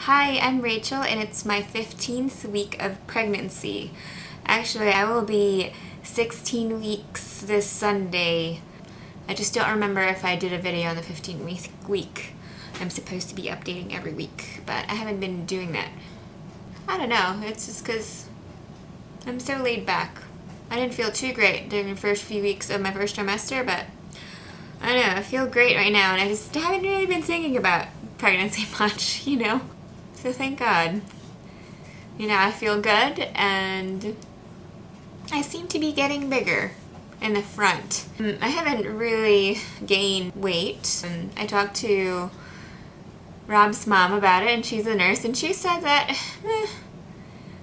Hi, I'm Rachel and it's my 15th week of pregnancy. Actually, I will be 16 weeks this Sunday. I just don't remember if I did a video on the 15th week. I'm supposed to be updating every week, but I haven't been doing that. I don't know, it's just because I'm so laid back. I didn't feel too great during the first few weeks of my first trimester, but I don't know, I feel great right now and I just haven't really been thinking about pregnancy much, So thank God. I feel good and I seem to be getting bigger in the front. I haven't really gained weight. I talked to Rob's mom about it and she's a nurse and she said that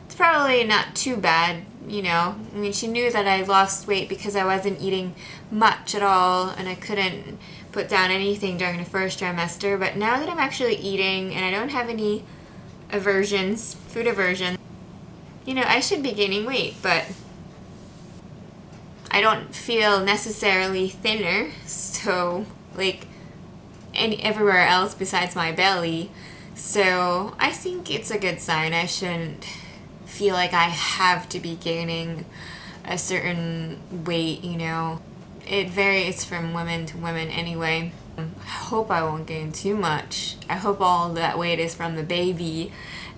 it's probably not too bad, she knew that I lost weight because I wasn't eating much at all and I couldn't put down anything during the first trimester, but now that I'm actually eating and I don't have any food aversion, I should be gaining weight, but I don't feel necessarily thinner, so everywhere else besides my belly, so I think it's a good sign. I shouldn't feel like I have to be gaining a certain weight, It varies from women to women anyway. I hope I won't gain too much. I hope all that weight is from the baby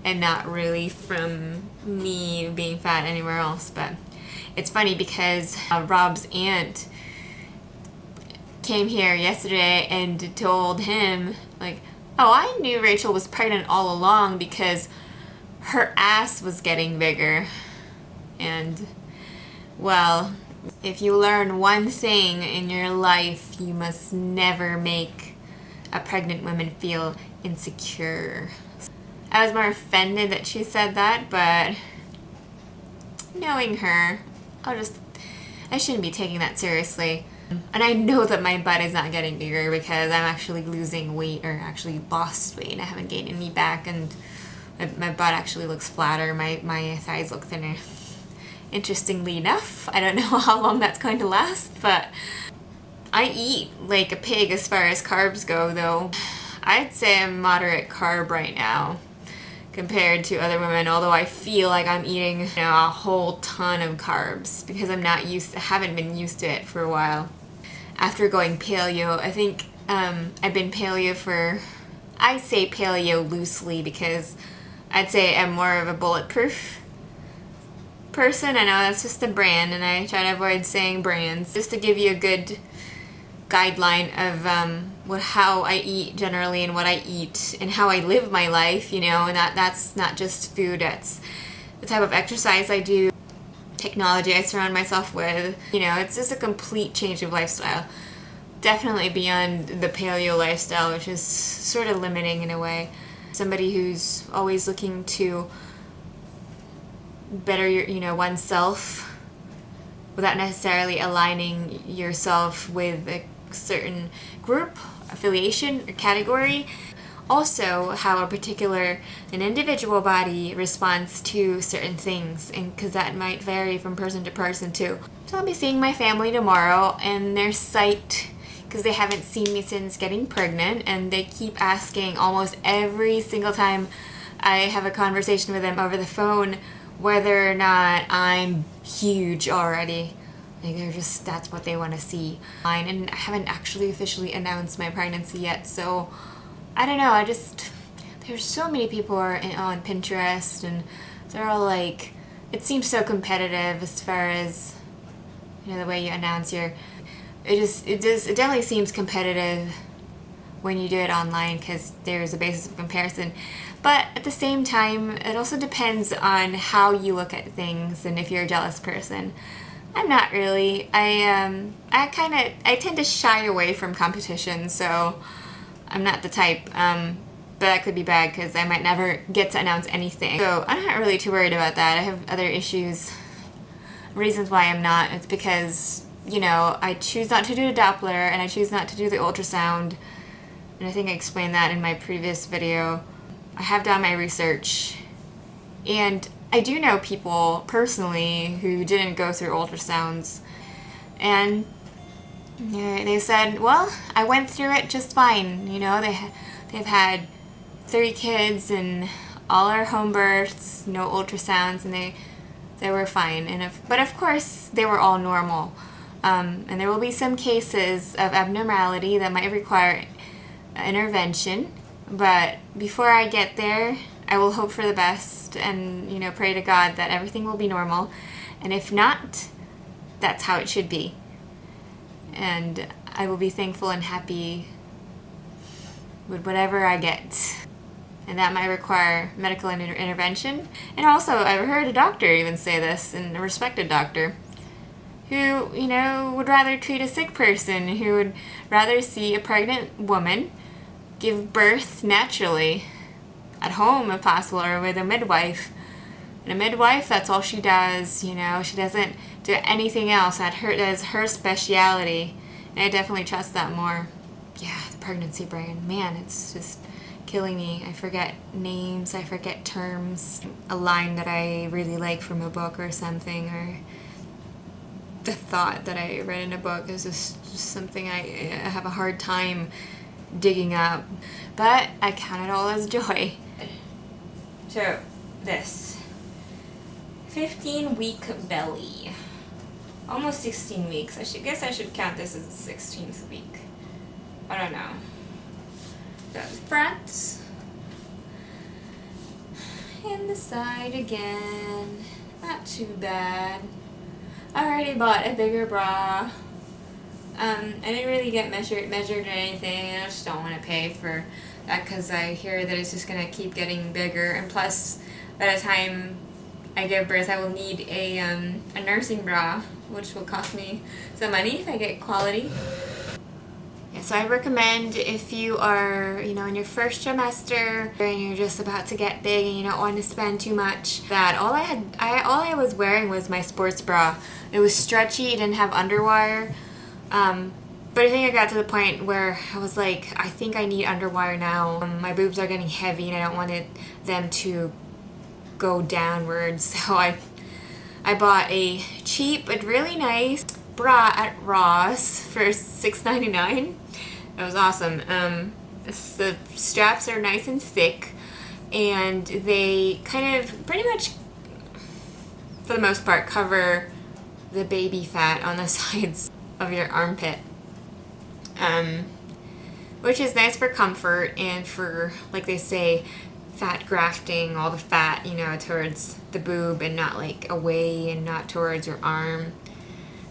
and not really from me being fat anywhere else. But it's funny because Rob's aunt came here yesterday and told him, oh, I knew Rachel was pregnant all along because her ass was getting bigger. And, well, if you learn one thing in your life, you must never make a pregnant woman feel insecure. I was more offended that she said that, but knowing her, I shouldn't be taking that seriously. And I know that my butt is not getting bigger because I'm actually losing weight, or actually lost weight. I haven't gained any back, and my butt actually looks flatter. My thighs look thinner. Interestingly enough, I don't know how long that's going to last, but I eat like a pig as far as carbs go, though. I'd say I'm moderate carb right now compared to other women, although I feel like I'm eating a whole ton of carbs because I haven't been used to it for a while. After going paleo, I think I've been paleo I say paleo loosely because I'd say I'm more of a bulletproof person. I know that's just a brand and I try to avoid saying brands just to give you a good guideline of how I eat generally and what I eat and how I live my life, and that's not just food, that's the type of exercise I do, technology I surround myself with, it's just a complete change of lifestyle. Definitely beyond the paleo lifestyle, which is sort of limiting in a way. Somebody who's always looking to better oneself without necessarily aligning yourself with a certain group, affiliation, or category. Also, how an individual body responds to certain things, and because that might vary from person to person too. So I'll be seeing my family tomorrow, and they're psyched because they haven't seen me since getting pregnant, and they keep asking almost every single time I have a conversation with them over the phone whether or not I'm huge already. That's what they want to see. And I haven't actually officially announced my pregnancy yet, so I don't know, there's so many people on Pinterest and they're all it seems so competitive as far as, the way you announce it definitely seems competitive when you do it online because there's a basis of comparison. But at the same time, it also depends on how you look at things and if you're a jealous person. I'm not really. I tend to shy away from competition, so I'm not the type. But that could be bad because I might never get to announce anything. So I'm not really too worried about that. I have other issues. Reasons why I'm not. It's because, I choose not to do the Doppler and I choose not to do the ultrasound. And I think I explained that in my previous video. I have done my research, and I do know people personally who didn't go through ultrasounds, and they said, well, I went through it just fine. They've had 3 kids and all our home births, no ultrasounds, and they were fine. But of course, they were all normal. And there will be some cases of abnormality that might require intervention. But before I get there, I will hope for the best and, pray to God that everything will be normal. And if not, that's how it should be. And I will be thankful and happy with whatever I get. And that might require medical intervention. And also, I've heard a doctor even say this, and a respected doctor, who, would rather treat a sick person, who would rather see a pregnant woman give birth naturally at home if possible, or with a midwife. And a midwife, that's all she does, she doesn't do anything else. That is her speciality. And I definitely trust that more. Yeah, the pregnancy brain, man, it's just killing me. I forget names, I forget terms. A line that I really like from a book or something, or the thought that I read in a book is just something I have a hard time digging up. But I count it all as joy. So, this 15-week belly. Almost 16 weeks. I guess I should count this as the 16th week. I don't know. The front and the side again. Not too bad. I already bought a bigger bra. I didn't really get measured or anything. I just don't want to pay for that because I hear that it's just gonna keep getting bigger. And plus, by the time I give birth, I will need a nursing bra, which will cost me some money if I get quality. Yeah, so I recommend if you are, in your first trimester and you're just about to get big and you don't want to spend too much, that all I was wearing was my sports bra. It was stretchy, it didn't have underwire. But I think I got to the point where I was like, I think I need underwire now. My boobs are getting heavy and I don't want them to go downwards. So I bought a cheap but really nice bra at Ross for $6.99. It was awesome. The straps are nice and thick, and they kind of pretty much, for the most part, cover the baby fat on the sides of your armpit, which is nice for comfort and for, like they say, fat grafting, all the fat, towards the boob and not like away and not towards your arm.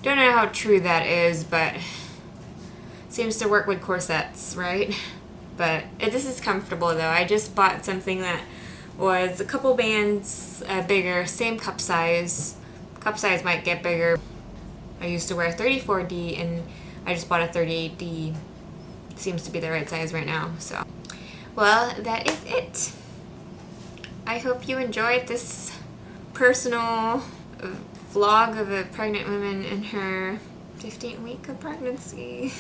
Don't know how true that is, but seems to work with corsets, right? But this is comfortable though. I just bought something that was a couple bands bigger, same cup size. Cup size might get bigger. I used to wear 34D and I just bought a 38D. Seems to be the right size right now, so. Well, that is it. I hope you enjoyed this personal vlog of a pregnant woman in her 15th week of pregnancy.